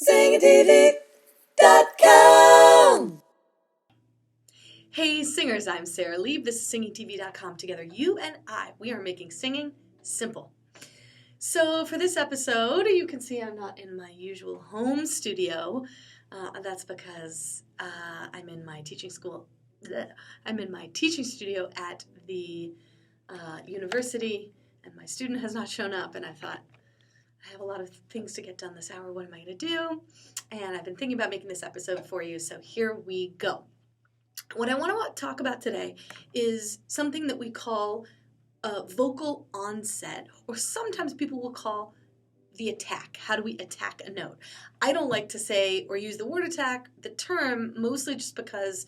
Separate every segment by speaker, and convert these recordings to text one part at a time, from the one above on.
Speaker 1: SingingTV.com.
Speaker 2: Hey singers, I'm Sara. This is SingingTV.com. Together, you and I, we are making singing simple. So for this episode, you can see I'm not in my usual home studio. That's because I'm in my teaching school. I'm in my teaching studio at the university, and my student has not shown up, and I thought, I have a lot of things to get done this hour. What am I going to do? And I've been thinking about making this episode for you, so here we go. What I want to talk about today is something that we call vocal onset, or sometimes people will call the attack. How do we attack a note? I don't like to say or use the word attack, the term, mostly just because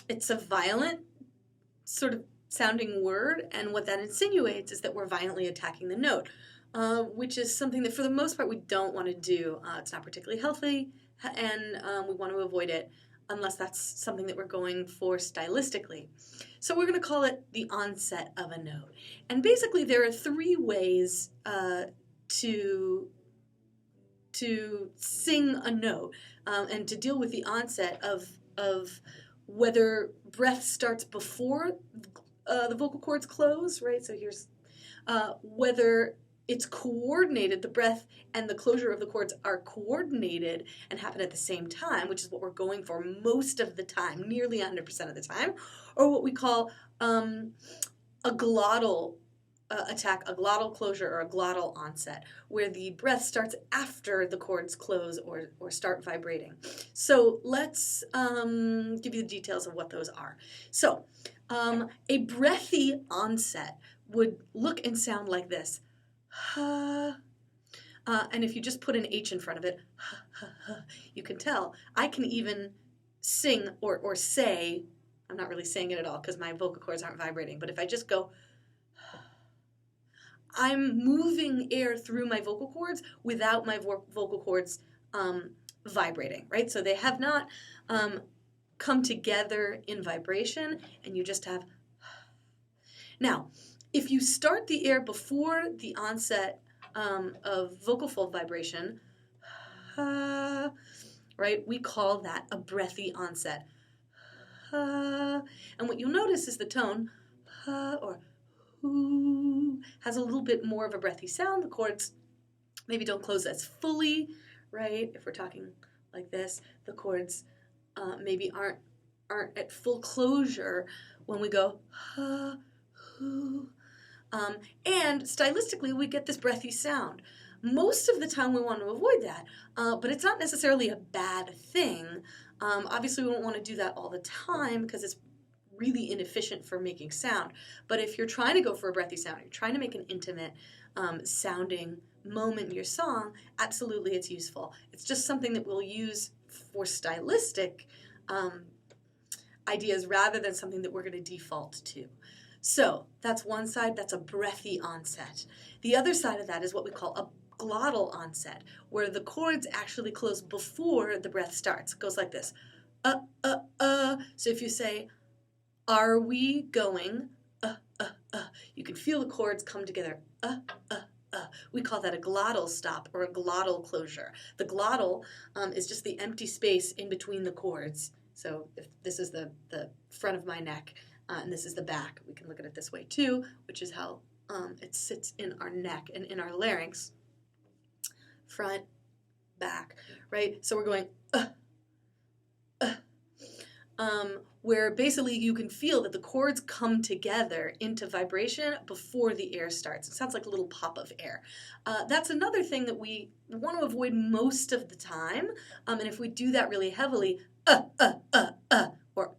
Speaker 2: it's a violent sort of sounding word, and what that insinuates is that we're violently attacking the note, which is something that for the most part we don't want to do. It's not particularly healthy, and we want to avoid it unless that's something that we're going for stylistically. So we're going to call it the onset of a note. And basically there are three ways to sing a note and to deal with the onset of whether breath starts before the vocal cords close, right? So here's whether it's coordinated, the breath and the closure of the cords are coordinated and happen at the same time, which is what we're going for most of the time, nearly 100% of the time, or what we call a glottal attack, a glottal closure, or a glottal onset, where the breath starts after the cords close or start vibrating. So let's give you the details of what those are. So a breathy onset would look and sound like this. And if you just put an H in front of it, you can tell. I can even sing or say, I'm not really saying it at all because my vocal cords aren't vibrating, but if I just go, I'm moving air through my vocal cords without my vocal cords vibrating, right? So they have not come together in vibration, and you just have. Now, if you start the air before the onset of vocal fold vibration, right, we call that a breathy onset. And what you'll notice is the tone, or has a little bit more of a breathy sound. The chords maybe don't close as fully, right? If we're talking like this, the chords maybe aren't at full closure when we go and stylistically we get this breathy sound. Most of the time we want to avoid that, but it's not necessarily a bad thing. Obviously we don't want to do that all the time because it's really inefficient for making sound. But if you're trying to go for a breathy sound, you're trying to make an intimate sounding moment in your song, absolutely it's useful. It's just something that we'll use for stylistic ideas rather than something that we're going to default to. So that's one side, that's a breathy onset. The other side of that is what we call a glottal onset, where the chords actually close before the breath starts. It goes like this. So if you say, are we going, you can feel the chords come together, We call that a glottal stop or a glottal closure. The glottal is just the empty space in between the chords. So if this is the front of my neck, and this is the back. We can look at it this way too, which is how it sits in our neck and in our larynx. Front, back, right? So we're going, where basically you can feel that the chords come together into vibration before the air starts. It sounds like a little pop of air. That's another thing that we want to avoid most of the time. And if we do that really heavily, or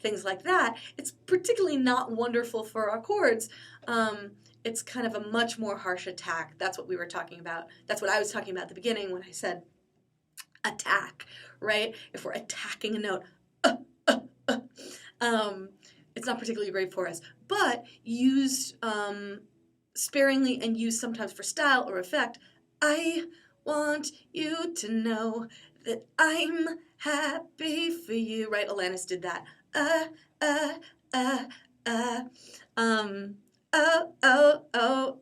Speaker 2: things like that, it's particularly not wonderful for our chords. It's kind of a much more harsh attack. That's what we were talking about. That's what I was talking about at the beginning when I said attack, right? If we're attacking a note, it's not particularly great for us. But used sparingly and used sometimes for style or effect, I want you to know that I'm happy for you, right? Alanis did that.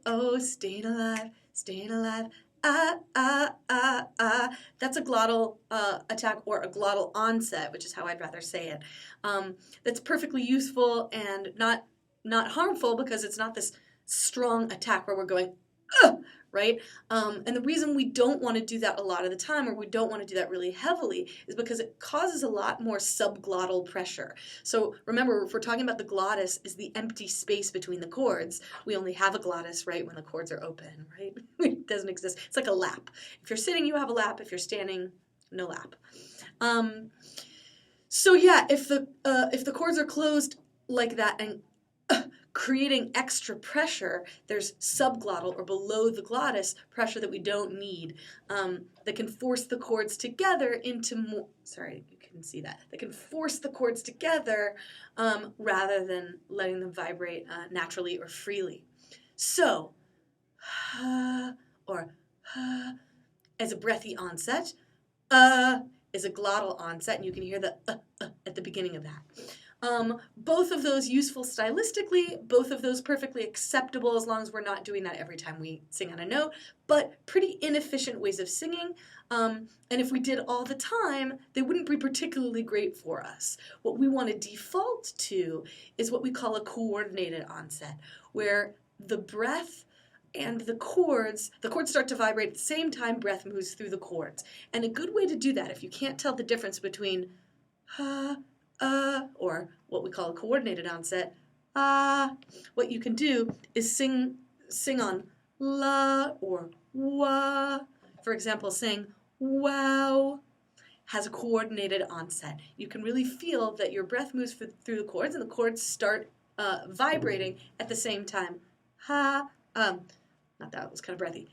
Speaker 2: Oh, staying alive, that's a glottal attack or a glottal onset, which is how I'd rather say it. That's perfectly useful and not harmful because it's not this strong attack where we're going, ugh, right? And the reason we don't want to do that a lot of the time, or we don't want to do that really heavily, is because it causes a lot more subglottal pressure. So remember, if we're talking about the glottis is the empty space between the chords, we only have a glottis, right, when the chords are open, right? It doesn't exist. It's like a lap. If you're sitting, you have a lap. If you're standing, no lap. So yeah, if the chords are closed like that and creating extra pressure, there's subglottal or below the glottis pressure that we don't need, that can force the chords together into more, sorry, you can see that, that can force the chords together rather than letting them vibrate naturally or freely. So, or as a breathy onset, is a glottal onset, and you can hear the at the beginning of that. Both of those useful stylistically, both of those perfectly acceptable as long as we're not doing that every time we sing on a note, but pretty inefficient ways of singing. And if we did all the time, they wouldn't be particularly great for us. What we want to default to is what we call a coordinated onset, where the breath and the chords start to vibrate at the same time breath moves through the chords. And a good way to do that, if you can't tell the difference between or what we call a coordinated onset, what you can do is sing on la or wa. For example, sing wow has a coordinated onset. You can really feel that your breath moves through the chords and the chords start vibrating at the same time. Not that, it was kind of breathy.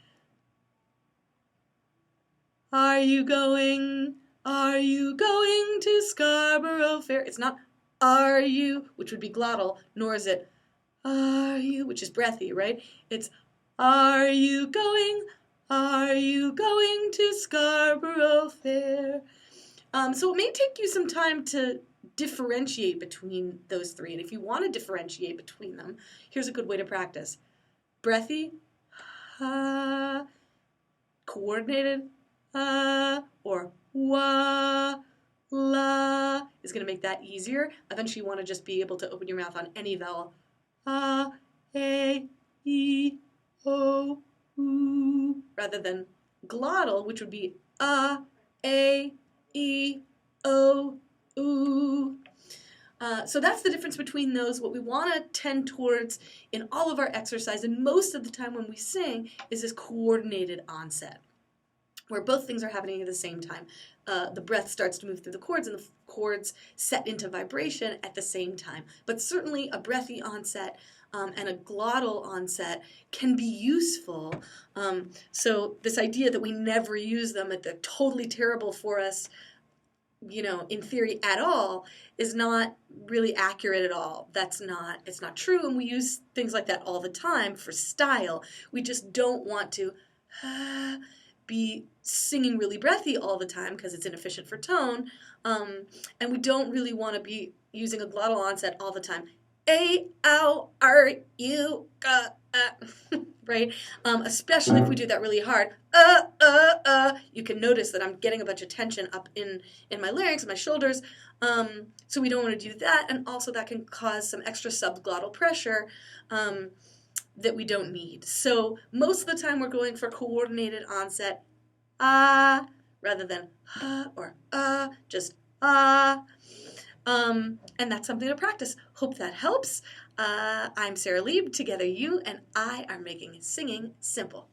Speaker 2: Are you going to Scarborough Fair? It's not are you, which would be glottal, nor is it are you, which is breathy, right? It's are you going to Scarborough Fair? So it may take you some time to differentiate between those three. And if you want to differentiate between them, here's a good way to practice. Breathy, coordinated, or wa, la is going to make that easier. Eventually you want to just be able to open your mouth on any vowel. A, E, O, U, rather than glottal, which would be A, E, O, U. So that's the difference between those. What we want to tend towards in all of our exercise, and most of the time when we sing, is this coordinated onset, where both things are happening at the same time. The breath starts to move through the chords, and the chords set into vibration at the same time. But certainly a breathy onset and a glottal onset can be useful. So this idea that we never use them, that they're totally terrible for us, in theory at all, is not really accurate at all. It's not true, and we use things like that all the time for style. We just don't want to be singing really breathy all the time because it's inefficient for tone, and we don't really want to be using a glottal onset all the time. A-O-R-U, right? Especially if we do that really hard. You can notice that I'm getting a bunch of tension up in my larynx, my shoulders. So we don't want to do that, and also that can cause some extra subglottal pressure that we don't need. So most of the time we're going for coordinated onset, rather than or just and that's something to practice. Hope that helps. I'm Sara Lieb. Together you and I are making singing simple.